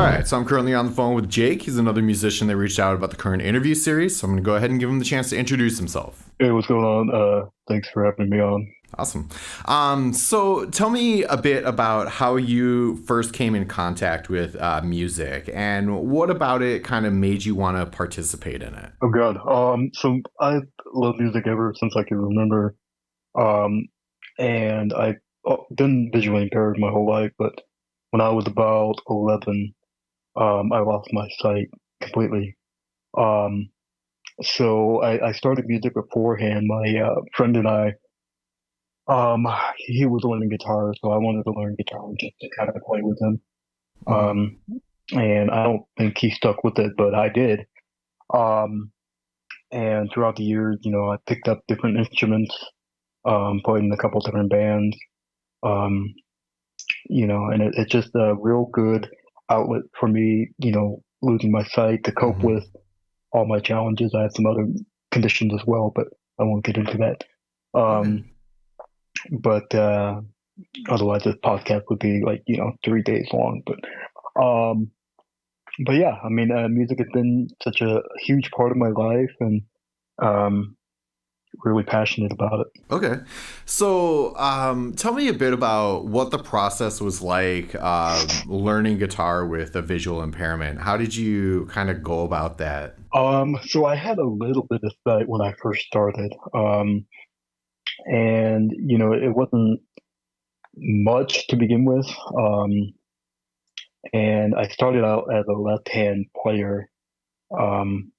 All right, so I'm currently on the phone with Jake. He's another musician that reached out about the current interview series. So I'm going to go ahead and give him the chance to introduce himself. Hey, what's going on? Thanks for having me on. Awesome. So tell me a bit about how you first came in contact with music and what about it kind of made you want to participate in it. Oh God. So I love music ever since I can remember. Um, and I've been visually impaired my whole life, but when I was about 11, I lost my sight completely. Um, so I started music beforehand. My friend and I, um, he was learning guitar, so I wanted to learn guitar just to kind of play with him. Mm-hmm. Um, and I don't think he stuck with it, but I did. Um, And throughout the years, I picked up different instruments, played in a couple different bands, um, and it's just a real good outlet for me, losing my sight to cope Mm-hmm. with all my challenges. I had some other conditions as well, but I won't get into that. Okay. Um, but otherwise, this podcast would be like, 3 days long. Um, but yeah, I mean, music has been such a huge part of my life, and um, really passionate about it. Okay. So tell me a bit about what the process was like learning guitar with a visual impairment. How did you kind of go about that? So I had a little bit of sight when I first started, and it wasn't much to begin with. And I started out as a left-hand player, um,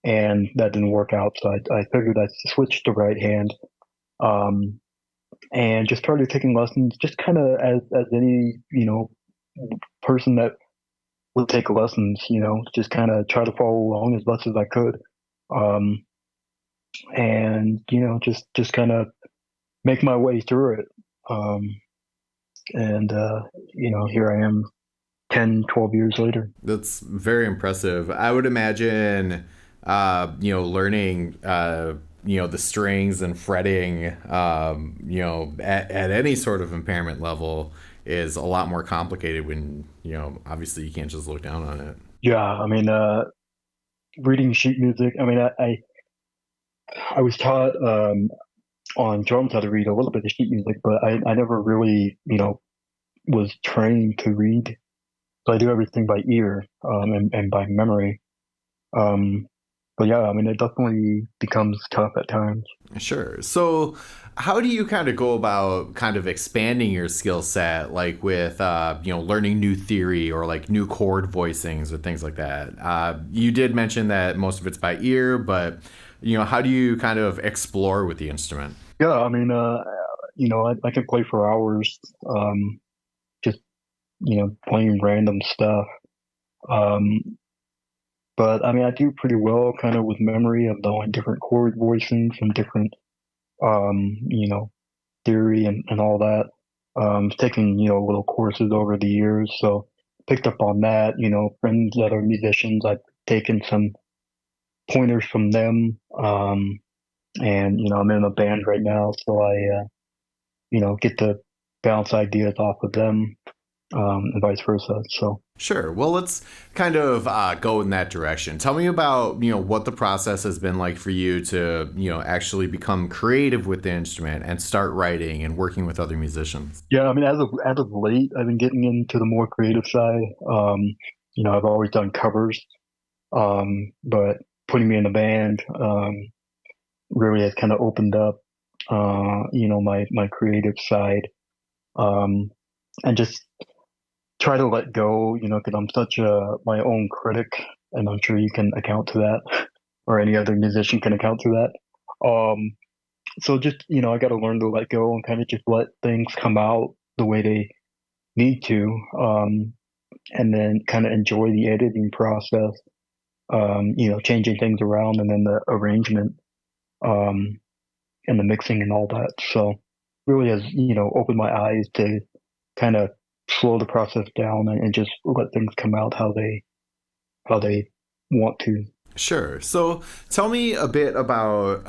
and that didn't work out. So I figured I'd switch to right hand, um, and just started taking lessons, just kind of as any person that would take lessons, just kind of try to follow along as best as I could. Um, and just kind of make my way through it. Um, and here I am 10, 12 years later. That's very impressive. I would imagine, learning, the strings and fretting, at any sort of impairment level is a lot more complicated when, obviously you can't just look down on it. Yeah, I mean, reading sheet music. I mean, I was taught on drums how to read a little bit of sheet music, but I never really was trained to read. So I do everything by ear, and by memory. Um, but yeah, I mean, it definitely becomes tough at times. Sure. So, how do you kind of go about kind of expanding your skill set, like with learning new theory or like new chord voicings or things like that? You did mention that most of it's by ear, but how do you kind of explore with the instrument? Yeah, I mean, I can play for hours, just playing random stuff. Um, but I mean, I do pretty well kind of with memory of knowing different chord voicings and different, you know, theory and all that. Taking, little courses over the years. So picked up on that, friends that are musicians, I've taken some pointers from them. And, I'm in a band right now. So I get to bounce ideas off of them, and vice versa. So, Sure. Well, let's kind of go in that direction. Tell me about what the process has been like for you to actually become creative with the instrument and start writing and working with other musicians. yeah, I mean, as of late, I've been getting into the more creative side. I've always done covers, but putting me in a band really has kind of opened up, my creative side, um, and just try to let go, because I'm such a my own critic, and I'm sure you can account to that, or any other musician can account to that. So just I got to learn to let go and kind of just let things come out the way they need to, and then kind of enjoy the editing process, changing things around, and then the arrangement, um, and the mixing and all that. So really has opened my eyes to kind of slow the process down, and just let things come out how they want to. Sure. So tell me a bit about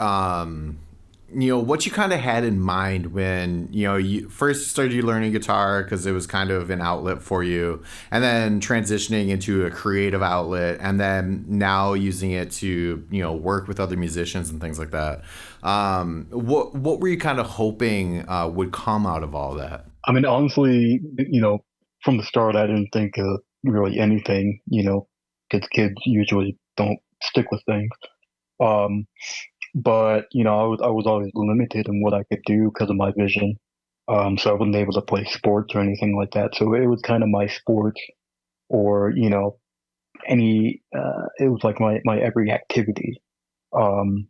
what you kind of had in mind when you first started you learning guitar because it was kind of an outlet for you, and then transitioning into a creative outlet, and then now using it to work with other musicians and things like that. What were you kind of hoping would come out of all that? I mean, honestly, from the start, I didn't think of really anything, because kids usually don't stick with things. Um, but I was always limited in what I could do because of my vision. So I wasn't able to play sports or anything like that. So it was kind of my sports, or it was like my every activity. Um,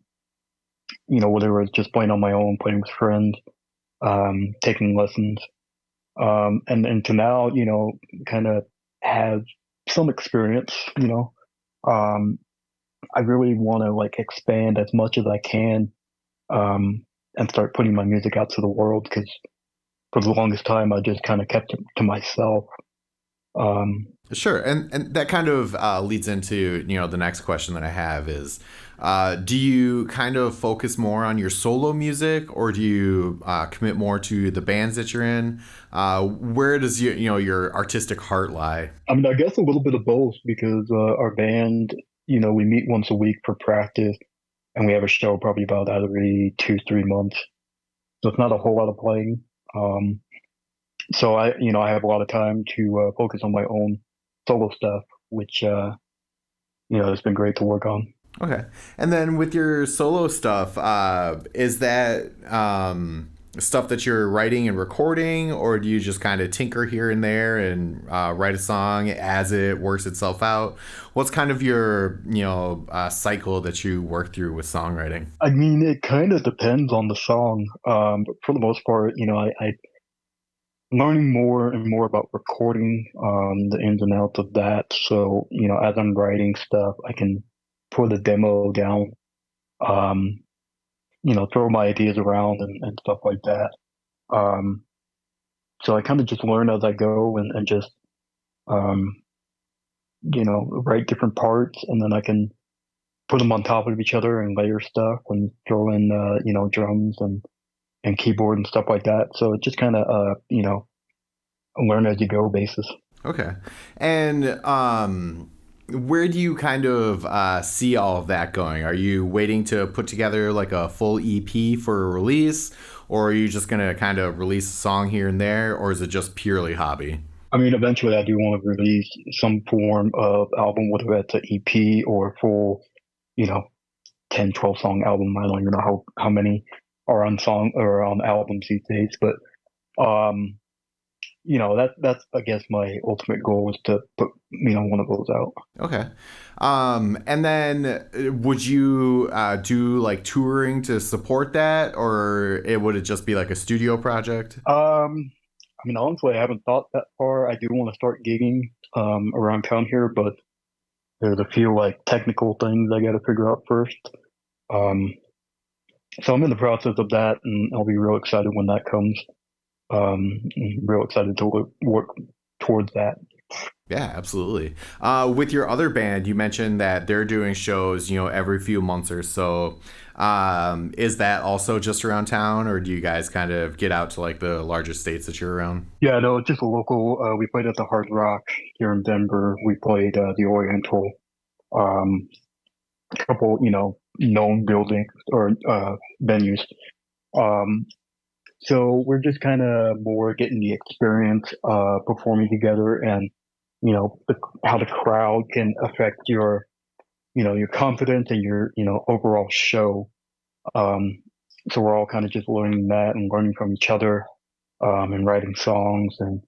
whether it was just playing on my own, playing with friends, taking lessons, and to now, kind of have some experience. Um, I really want to like expand as much as I can, and start putting my music out to the world, because for the longest time I just kind of kept it to myself. Um, Sure, and that kind of leads into the next question that I have is, do you kind of focus more on your solo music, or do you commit more to the bands that you're in? Where does your artistic heart lie? I mean, I guess a little bit of both, because our band, we meet once a week for practice, and we have a show probably about every 2 3 months. So it's not a whole lot of playing. Um, so I have a lot of time to focus on my own solo stuff, which it's been great to work on. Okay. And then with your solo stuff, is that stuff that you're writing and recording, or do you just kind of tinker here and there and write a song as it works itself out? What's kind of your, cycle that you work through with songwriting? I mean, it kind of depends on the song, but for the most part, I learning more and more about recording, the ins and outs of that. So as I'm writing stuff, I can put a demo down, um, throw my ideas around and stuff like that. Um, so I kind of just learn as I go, and just um, write different parts, and then I can put them on top of each other and layer stuff and throw in drums and keyboard and stuff like that. So it's just kind of a learn as you go basis. Okay. And where do you kind of see all of that going? Are you waiting to put together like a full EP for a release, or are you just going to kind of release a song here and there, or is it just purely hobby? I mean, eventually I do want to release some form of album, whether that's an EP or a full, you know, 10, 12 song album. I don't even know how many are on song or on albums these days, but um, that's I guess my ultimate goal is to put one of those out. Okay. And then would you do like touring to support that, or would it just be like a studio project? I mean, honestly, I haven't thought that far. I do want to start gigging around town here, but there's a few like technical things I got to figure out first. Um, so I'm in the process of that, and I'll be real excited when that comes. Real excited to work towards that. Yeah, absolutely. With your other band, you mentioned that they're doing shows, every few months or so. Is that also just around town, or do you guys kind of get out to like the larger states that you're around? Yeah, no, it's just a local. We played at the Hard Rock here in Denver. We played the Oriental. Um, a couple, known buildings or venues. Um, so we're just kind of more getting the experience performing together, and how the crowd can affect your confidence and your overall show. Um, so we're all kind of just learning that and learning from each other, and writing songs and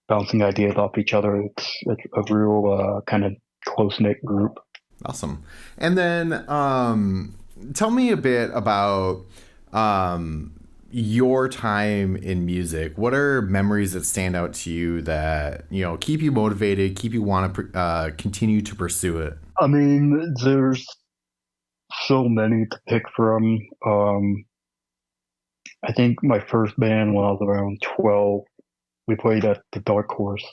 bouncing ideas off each other. It's a real kind of close knit group. Awesome. And then tell me a bit about um, your time in music. What are memories that stand out to you that keep you motivated, keep you want to continue to pursue it? I mean, there's so many to pick from. I think my first band when I was around 12, we played at the Dark Horse.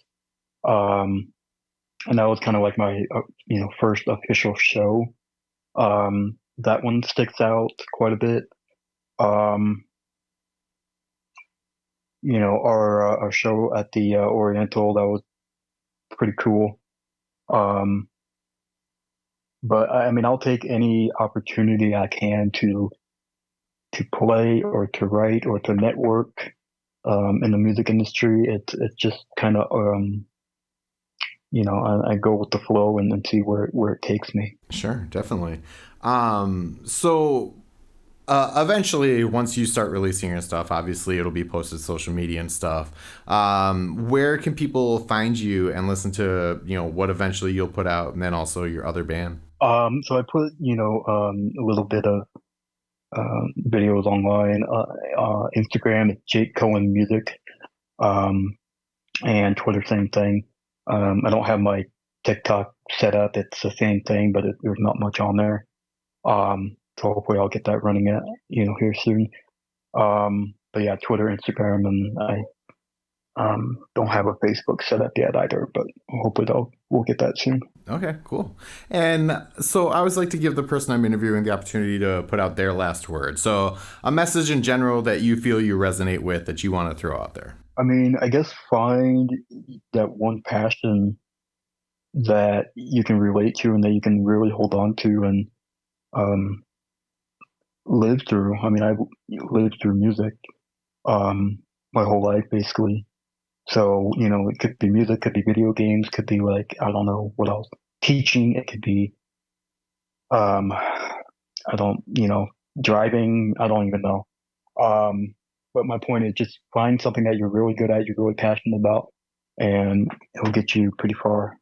Um, and that was kind of like my, first official show. That one sticks out quite a bit. Um, our show at the Oriental, that was pretty cool. Um, but I mean, I'll take any opportunity I can to play or to write or to network in the music industry. It's just kind of I go with the flow and see where it takes me. Sure, definitely. So eventually, once you start releasing your stuff, obviously it'll be posted to social media and stuff. Where can people find you and listen to what eventually you'll put out, and then also your other band? So I put a little bit of videos online. Instagram, it's Jake Cohen Music, um, and Twitter, same thing. I don't have my TikTok set up. It's the same thing, but there's not much on there. So hopefully I'll get that running at here soon. But yeah, Twitter, Instagram, and I don't have a Facebook set up yet either. But hopefully we'll get that soon. Okay, cool. And so I always like to give the person I'm interviewing the opportunity to put out their last word. So a message in general that you feel you resonate with that you want to throw out there. I mean, I guess find that one passion that you can relate to and that you can really hold on to and um, live through. I mean, I've lived through music my whole life basically. So, it could be music, could be video games, could be like, I don't know what else, teaching, it could be, I don't, driving, I don't even know. Um, but my point is just find something that you're really good at, you're really passionate about, and it'll get you pretty far.